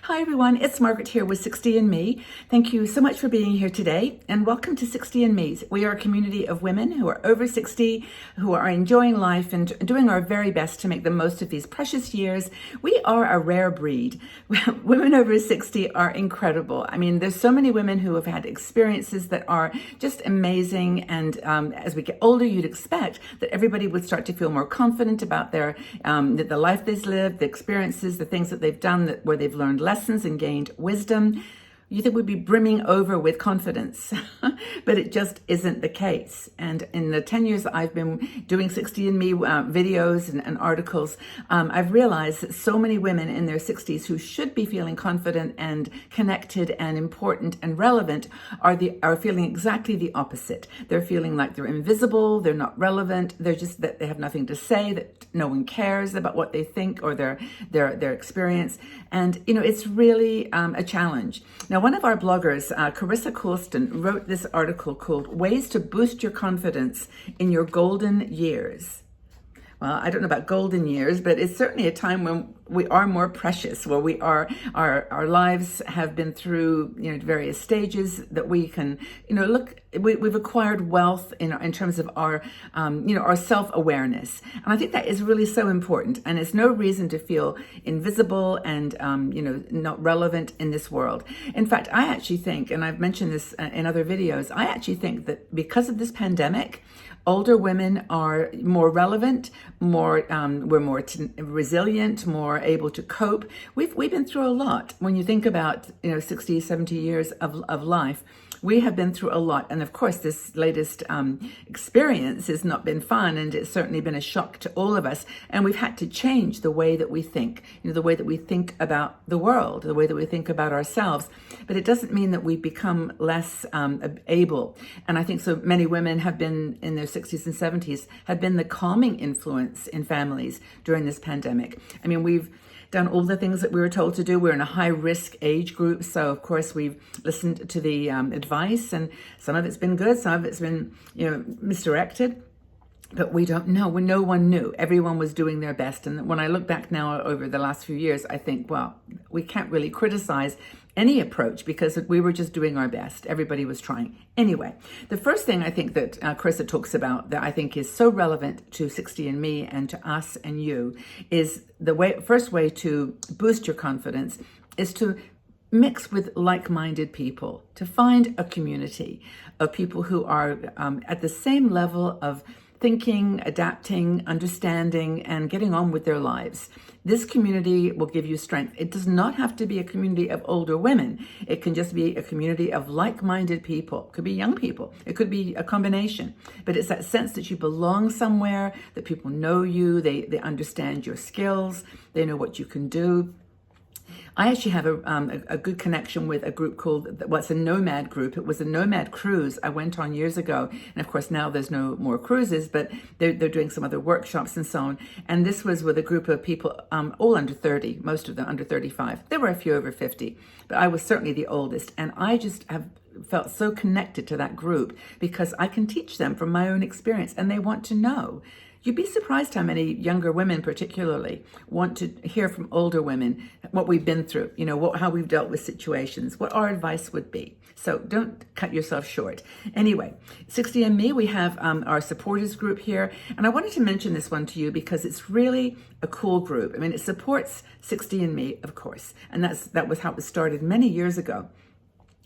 Hi everyone, it's Margaret here with 60andMe. Thank you so much for being here today and welcome to 60andMe's. We are a community of women who are over 60, who are enjoying life and doing our very best to make the most of these precious years. We are a rare breed. Women over 60 are incredible. I mean, there's so many women who have had experiences that are just amazing, and as we get older, you'd expect that everybody would start to feel more confident about their the life they've lived, the experiences, the things that they've done where they've learned lessons and gained wisdom. You think we'd be brimming over with confidence, but it just isn't the case. And in the 10 years that I've been doing 60andMe videos and articles, I've realized that so many women in their 60s who should be feeling confident and connected and important and relevant are feeling exactly the opposite. They're feeling like they're invisible, they're not relevant, they're just that they have nothing to say, that no one cares about what they think or their experience. And you know, it's really a challenge. Now, one of our bloggers, Carissa Colston, wrote this article called Ways to Boost Your Confidence in Your Golden Years. Well, I don't know about golden years, but it's certainly a time when we are more precious, where our lives have been through, various stages that we can, we've acquired wealth in terms of our self-awareness. And I think that is really so important. And it's no reason to feel invisible and, not relevant in this world. In fact, I actually think, and I've mentioned this in other videos, I actually think that because of this pandemic, older women are more relevant, we're more resilient, more able to cope. We've been through a lot. When you think about 60, 70 years of life, we have been through a lot. And of course, this latest experience has not been fun, and it's certainly been a shock to all of us. And we've had to change the way that we think, the way that we think about the world, the way that we think about ourselves. But it doesn't mean that we've become less able. And I think so many women have been in their 60s and 70s, have been the calming influence in families during this pandemic. I mean, we've done all the things that we were told to do. We're in a high risk age group. So of course we've listened to the advice, and some of it's been good, some of it's been, misdirected. But we don't know. No one knew. Everyone was doing their best. And when I look back now over the last few years, I think, well, we can't really criticize any approach because we were just doing our best. Everybody was trying. Anyway, the first thing I think that Carissa talks about that I think is so relevant to 60andMe and to us and you is first way to boost your confidence is to mix with like-minded people, to find a community of people who are at the same level of thinking, adapting, understanding, and getting on with their lives. This community will give you strength. It does not have to be a community of older women. It can just be a community of like-minded people. It could be young people. It could be a combination. But it's that sense that you belong somewhere, that people know you, they understand your skills, they know what you can do. I actually have a good connection with a group called, a Nomad group. It was a Nomad cruise I went on years ago. And of course, now there's no more cruises, but they're doing some other workshops and so on. And this was with a group of people, all under 30, most of them under 35. There were a few over 50, but I was certainly the oldest. And I just have felt so connected to that group because I can teach them from my own experience, and they want to know. You'd be surprised how many younger women particularly want to hear from older women what we've been through, how we've dealt with situations, what our advice would be. So don't cut yourself short. Anyway, 60andMe, we have our supporters group here. And I wanted to mention this one to you because it's really a cool group. I mean, it supports 60andMe, of course. And that was how it was started many years ago.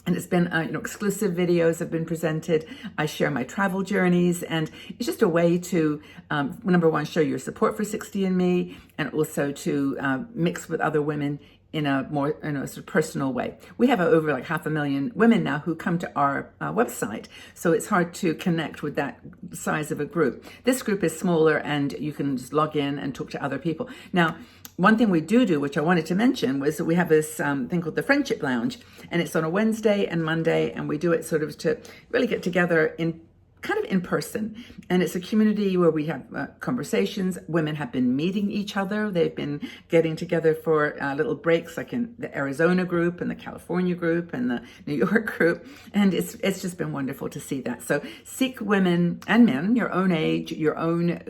And it's been, exclusive videos have been presented. I share my travel journeys, and it's just a way to, number one, show your support for 60andMe, and also to mix with other women in a more sort of personal way. We have over like 500,000 women now who come to our website, so it's hard to connect with that size of a group. This group is smaller, and you can just log in and talk to other people. Now, one thing we do, which I wanted to mention, was that we have this thing called the Friendship Lounge, and it's on a Wednesday and Monday, and we do it sort of to really get together in kind of in person. And it's a community where we have conversations. Women have been meeting each other. They've been getting together for little breaks, like in the Arizona group and the California group and the New York group. And it's just been wonderful to see that. So seek women and men, your own age, your own,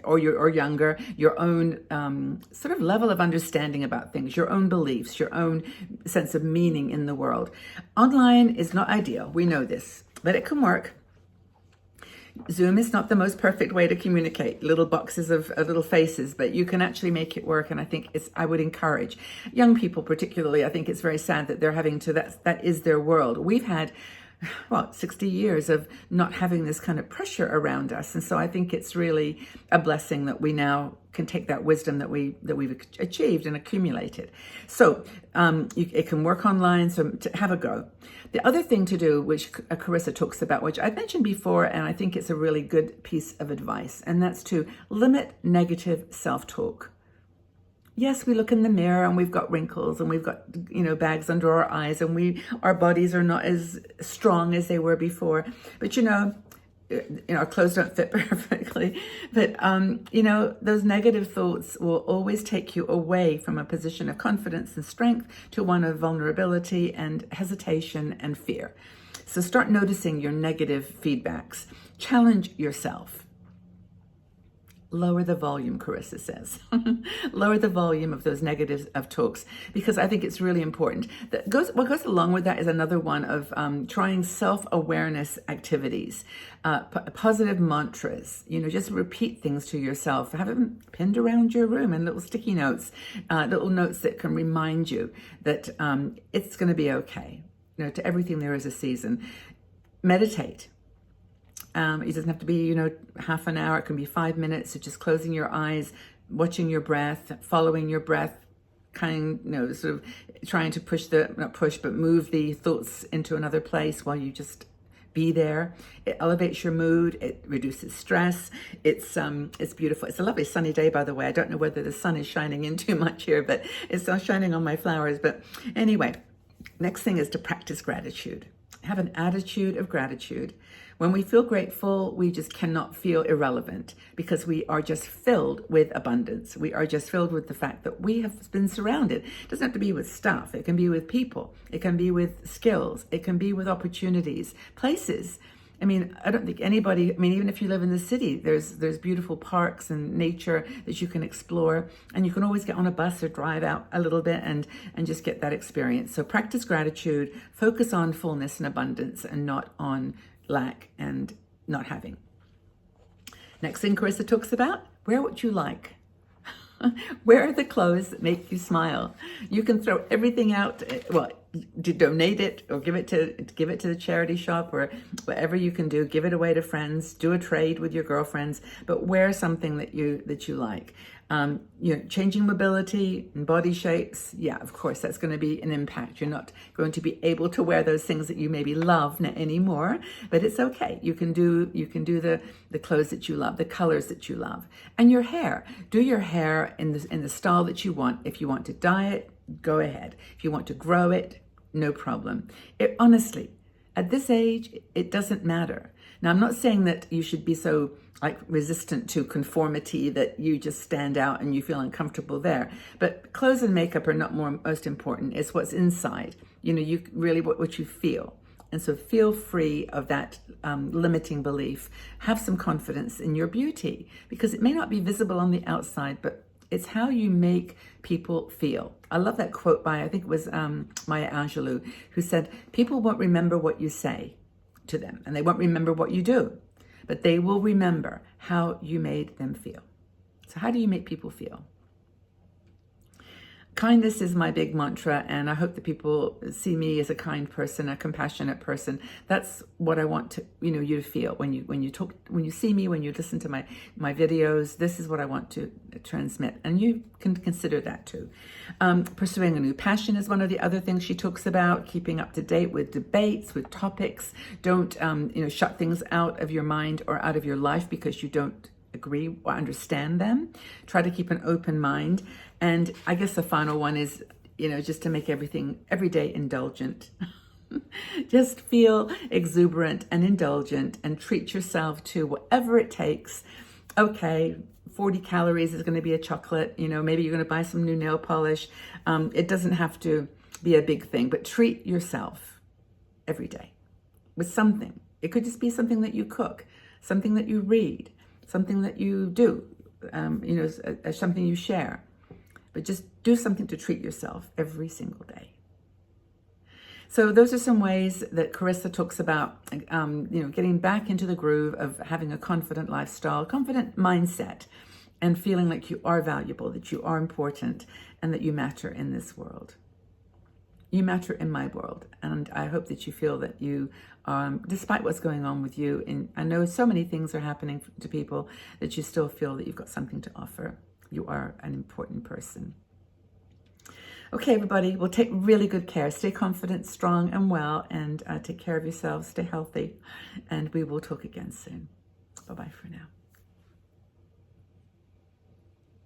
or younger, your own sort of level of understanding about things, your own beliefs, your own sense of meaning in the world. Online is not ideal. We know this, but it can work. Zoom is not the most perfect way to communicate, little boxes of little faces, but you can actually make it work. And I think I would encourage young people particularly. I think it's very sad that they're having to, that is their world. We've had, 60 years of not having this kind of pressure around us. And so I think it's really a blessing that we now can take that wisdom that we've achieved and accumulated. So it can work online, so to have a go. The other thing to do, which Carissa talks about, which I've mentioned before, and I think it's a really good piece of advice, and that's to limit negative self-talk. Yes, we look in the mirror and we've got wrinkles and we've got, bags under our eyes, and our bodies are not as strong as they were before. But our clothes don't fit perfectly. But those negative thoughts will always take you away from a position of confidence and strength to one of vulnerability and hesitation and fear. So start noticing your negative feedbacks. Challenge yourself. Lower the volume, Carissa says. Lower the volume of those negatives of talks, because I think it's really important. What goes along with that is another one of trying self-awareness activities, positive mantras. Just repeat things to yourself. Have them pinned around your room in little sticky notes, little notes that can remind you that it's going to be okay. To everything there is a season. Meditate. It doesn't have to be, half an hour. It can be 5 minutes. So just closing your eyes, watching your breath, following your breath, sort of trying to move the thoughts into another place while you just be there. It elevates your mood. It reduces stress. It's beautiful. It's a lovely sunny day, by the way. I don't know whether the sun is shining in too much here, but it's shining on my flowers. But anyway, next thing is to practice gratitude. Have an attitude of gratitude. When we feel grateful, we just cannot feel irrelevant, because we are just filled with abundance. We are just filled with the fact that we have been surrounded. It doesn't have to be with stuff. It can be with people. It can be with skills. It can be with opportunities, places. I don't think anybody, even if you live in the city, there's beautiful parks and nature that you can explore, and you can always get on a bus or drive out a little bit and just get that experience. So practice gratitude, focus on fullness and abundance and not on lack and not having. Next thing Carissa talks about, wear what you like. Wear the clothes that make you smile. You can throw everything out, to donate it or give it to the charity shop or whatever you can do. Give it away to friends. Do a trade with your girlfriends, but wear something that you like. Changing mobility and body shapes. Yeah, of course, that's going to be an impact. You're not going to be able to wear those things that you maybe love anymore, but it's okay. You can do the clothes that you love, the colors that you love, and your hair. Do your hair in the style that you want. If you want to dye it, go ahead. If you want to grow it, no problem. Honestly, at this age, it doesn't matter. Now, I'm not saying that you should be so resistant to conformity that you just stand out and you feel uncomfortable there. But clothes and makeup are not most important. It's what's inside. You really what you feel. And so feel free of that limiting belief. Have some confidence in your beauty, because it may not be visible on the outside, but it's how you make people feel. I love that quote by, I think it was Maya Angelou, who said, people won't remember what you say to them, and they won't remember what you do, but they will remember how you made them feel. So how do you make people feel? Kindness is my big mantra, and I hope that people see me as a kind person, a compassionate person. That's what I want to, you to feel when you see me, when you listen to my videos. This is what I want to transmit, and you can consider that too. Pursuing a new passion is one of the other things she talks about. Keeping up to date with debates, with topics. Don't shut things out of your mind or out of your life because you don't agree or understand them. Try to keep an open mind. And I guess the final one is, just to make everything every day indulgent. Just feel exuberant and indulgent and treat yourself to whatever it takes. Okay, 40 calories is going to be a chocolate. Maybe you're going to buy some new nail polish. It doesn't have to be a big thing, but treat yourself every day with something. It could just be something that you cook, something that you read, something that you do, something you share. But just do something to treat yourself every single day. So those are some ways that Carissa talks about, getting back into the groove of having a confident lifestyle, confident mindset, and feeling like you are valuable, that you are important, and that you matter in this world. You matter in my world, and I hope that you feel that you, despite what's going on with you, and I know so many things are happening to people, that you still feel that you've got something to offer. You are an important person. Okay, everybody, well, take really good care. Stay confident, strong, and well, and take care of yourselves. Stay healthy, and we will talk again soon. Bye-bye for now.